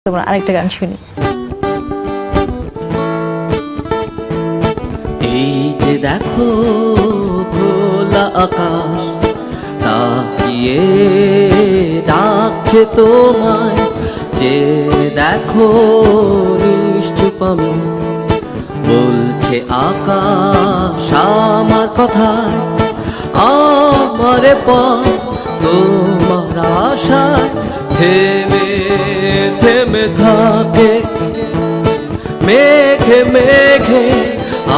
তোমার আরেকটা গান শুনি। এই যে দেখো খোলা আকাশ তাকিয়ে ডাকছে তোমায়, যে দেখো নিশ্চুপ আমি বলছে আকাশ আমার কথায়, আমারে পথ তোমার আশায় থেমে থেমে থাকে। মেঘে মেঘে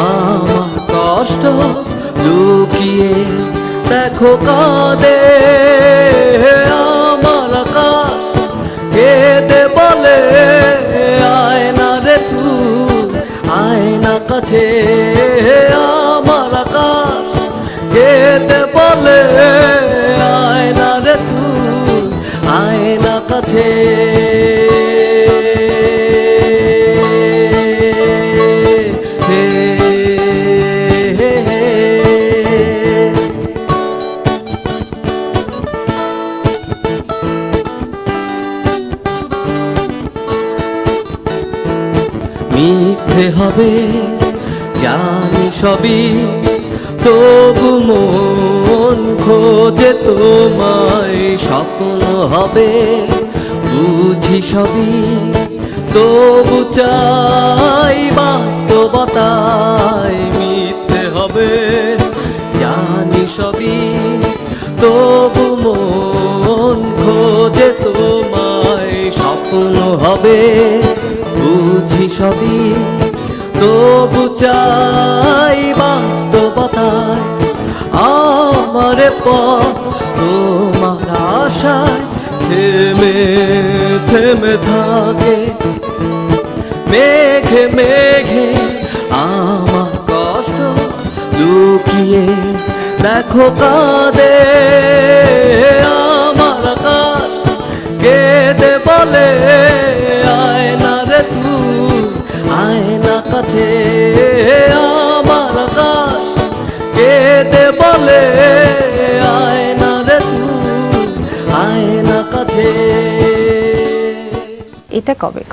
আমার কষ্ট লুকিয়ে দেখো কাঁদে আমার আকাশ, কেঁদে বলে আয় না রে তুই আয় না কাছে। আমার আকাশ কেঁদে বলে আয় না রে তুই আয় না কাছে। মিথ্যে হবে জানি সবই, তবু মন খোঁজে তোমায়। স্বপ্ন হবে বুঝি সবই, তবু চাই বাস্তবতায়। মিথ্যে হবে জানি সবই, তবু মন খোঁজে তোমায়। স্বপ্ন হবে বুঝি সবই, তবু চাই বাস্তবতায়। আমার পথ তোমার আশায় থেমে থেমে থাকে। মেঘে মেঘে আমার কষ্ট লুকিয়ে দেখো কাঁদে আমার আকাশ, কেঁদে বলে আয় না রে তুই আয় না কাছে। আমার আকাশ কেঁদে বলে আয় না রে তুই আয় না কাছে। এটা কবে?